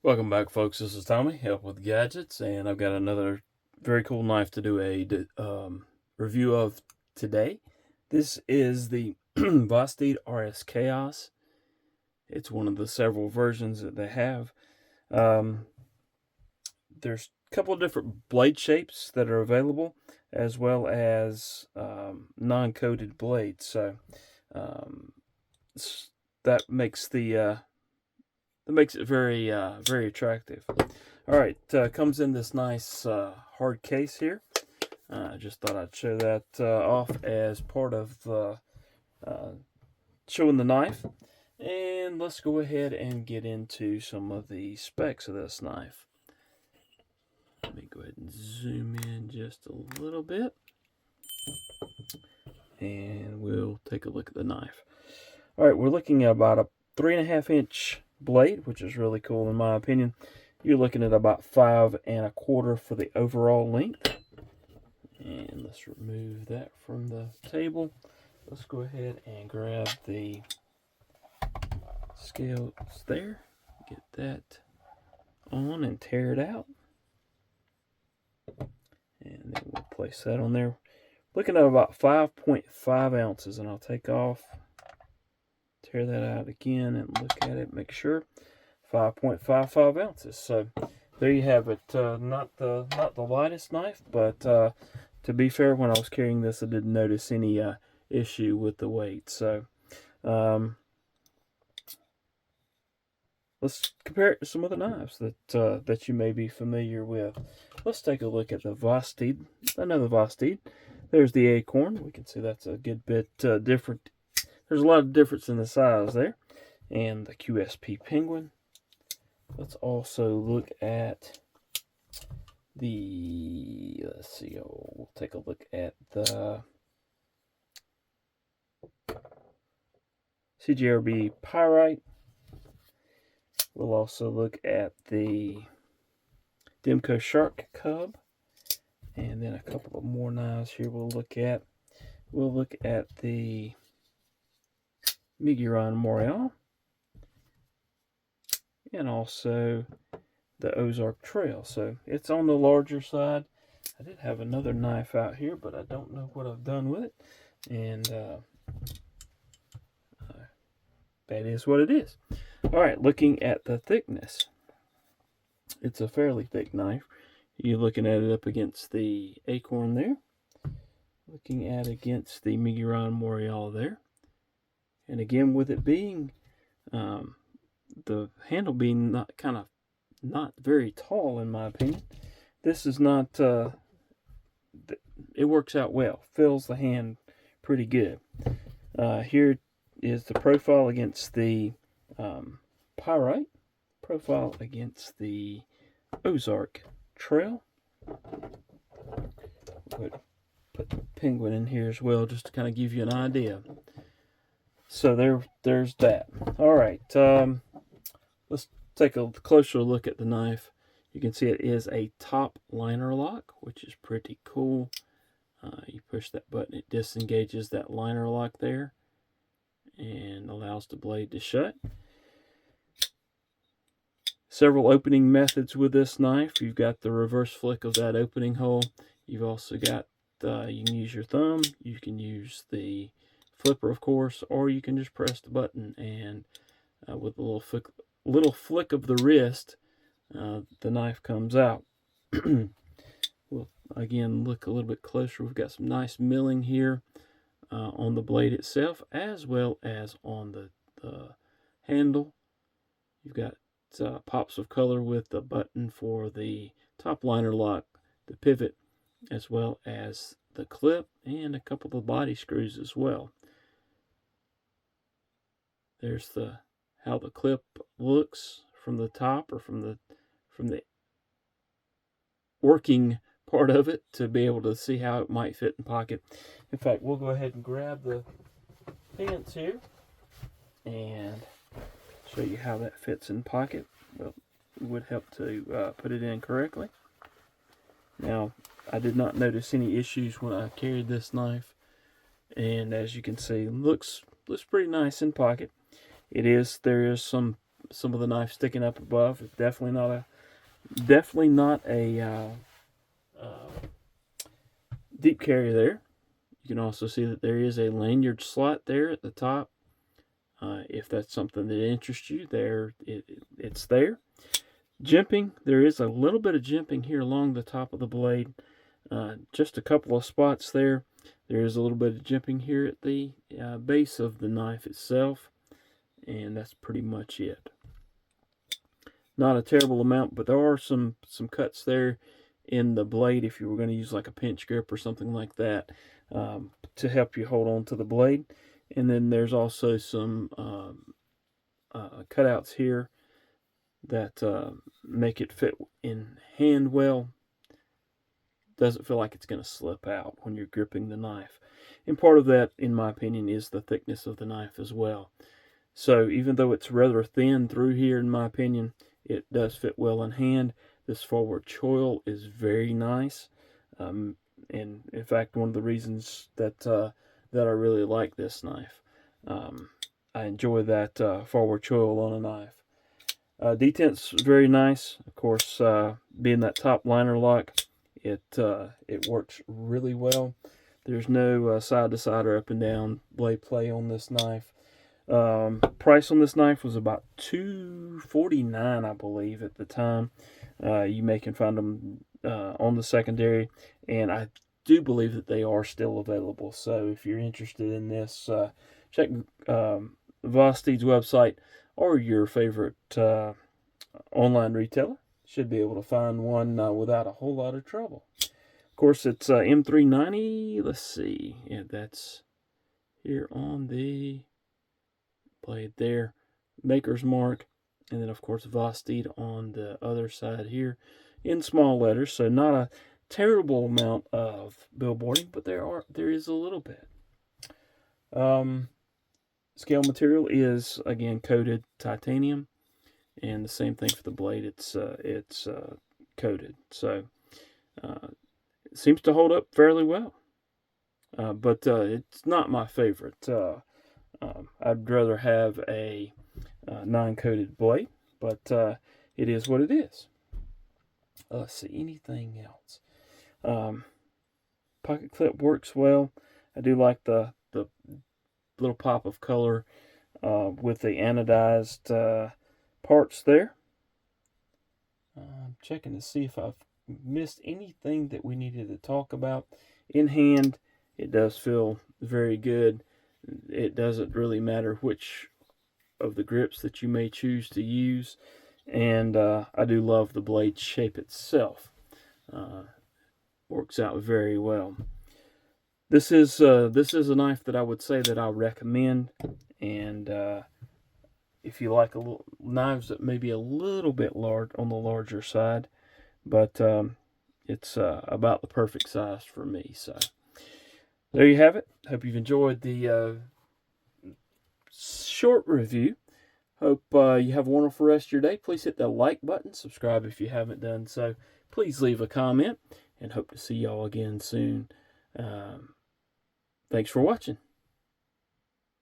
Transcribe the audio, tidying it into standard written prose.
Welcome back, folks. This is Tommy, Help with Gadgets, and I've got another very cool knife to do a review of today. This is the Vosteed RSKAOS. It's one of the several versions that they have. There's a couple of different blade shapes that are available, as well as non-coated blades. So that makes it very attractive. All right, comes in this nice hard case here. I just thought I'd show that off as part of showing the knife. And let's go ahead and get into some of the specs of this knife. Let me go ahead and zoom in just a little bit, and we'll take a look at the knife. All right, we're looking at about a 3.5 inch blade, which is really cool in my opinion. You're looking at about 5 1/4 for the overall length. And let's remove that from the table. Let's go ahead and grab the scales there, get that on and tear it out, and then we'll place that on there. Looking at about 5.5 ounces, and I'll take off, tear that out again, and look at it, make sure 5.55 ounces. So there you have it. Not the lightest knife, but to be fair, when I was carrying this, I didn't notice any issue with the weight. So let's compare it to some other knives that you may be familiar with. Let's take a look at the Vosteed. Another Vosteed. There's the Acorn. We can see that's a good bit different. There's a lot of difference in the size there. And the QSP Penguin. Let's also look at the, let's see, we'll take a look at the CGRB Pyrite. We'll also look at the Demco Shark Cub, and then a couple of more knives here we'll look at. We'll look at the Miguron Montreal, and also the Ozark Trail. So it's on the larger side. I did have another knife out here, but I don't know what I've done with it, and that is what it is. All right, looking at the thickness, it's a fairly thick knife. You're looking at it up against the Acorn there, looking at against the Miguron Montreal there, and again, with it being the handle being not very tall, in my opinion, this is not it works out well, fills the hand pretty good. Here is the profile against the Pyrite, profile against the Ozark Trail. Put the Penguin in here as well, just to kind of give you an idea. So there's that. All right, let's take a closer look at the knife. You can see it is a top liner lock, which is pretty cool. You push that button, it disengages that liner lock there and allows the blade to shut. Several opening methods with this knife. You've got the reverse flick of that opening hole. You've also got you can use your thumb, you can use the flipper, of course, or you can just press the button, and with a little flick of the wrist, the knife comes out. We'll again look a little bit closer. We've got some nice milling here on the blade itself, as well as on the handle. You've got pops of color with the button for the top liner lock, the pivot, as well as the clip, and a couple of body screws as well. There's how the clip looks from the top, or from the working part of it, to be able to see how it might fit in pocket. In fact, we'll go ahead and grab the pants here and show you how that fits in pocket. Well, it would help to put it in correctly. Now, I did not notice any issues when I carried this knife, and as you can see, looks pretty nice in pocket. There is some some of the knife sticking up above. It's definitely not a deep carry there. You can also see that there is a lanyard slot there at the top. If that's something that interests you, it's there. Jimping, there is a little bit of jimping here along the top of the blade. Just a couple of spots there. There is a little bit of jimping here at the base of the knife itself, and that's pretty much it. Not a terrible amount, but there are some cuts there in the blade if you were going to use like a pinch grip or something like that to help you hold on to the blade. And then there's also some cutouts here that make it fit in hand well. Doesn't feel like it's going to slip out when you're gripping the knife. And part of that, in my opinion, is the thickness of the knife as well. So even though it's rather thin through here, in my opinion, it does fit well in hand. This forward choil is very nice. And in fact, one of the reasons that I really like this knife. I enjoy that forward choil on a knife. Detent's very nice. Of course, being that top liner lock, it works really well. There's no side to side or up and down blade play on this knife. Price on this knife was about $249, I believe, at the time. You can find them on the secondary, and I do believe that they are still available. So if you're interested in this, check Vosteed's website or your favorite online retailer. Should be able to find one without a whole lot of trouble. Of course, it's M390. Let's see. Yeah, that's here on the blade there. Maker's mark. And then, of course, Vosteed on the other side here in small letters. So not a terrible amount of billboarding, but there is a little bit. Scale material is, again, coated titanium. And the same thing for the blade. It's coated. So it seems to hold up fairly well. But it's not my favorite. I'd rather have a non-coated blade, but it is what it is. Let's see, anything else? Pocket clip works well. I do like the little pop of color with the anodized parts there. I'm checking to see if I've missed anything that we needed to talk about. In hand, it does feel very good. It doesn't really matter which of the grips that you may choose to use, and I do love the blade shape itself. Works out very well. This is a knife that I would say that I recommend, and if you like knives that may be a little bit large on the larger side, but it's about the perfect size for me. So there you have it. Hope you've enjoyed the short review. Hope you have a wonderful rest of your day. Please hit the like button. Subscribe if you haven't done so. Please leave a comment, and hope to see y'all again soon. Thanks for watching.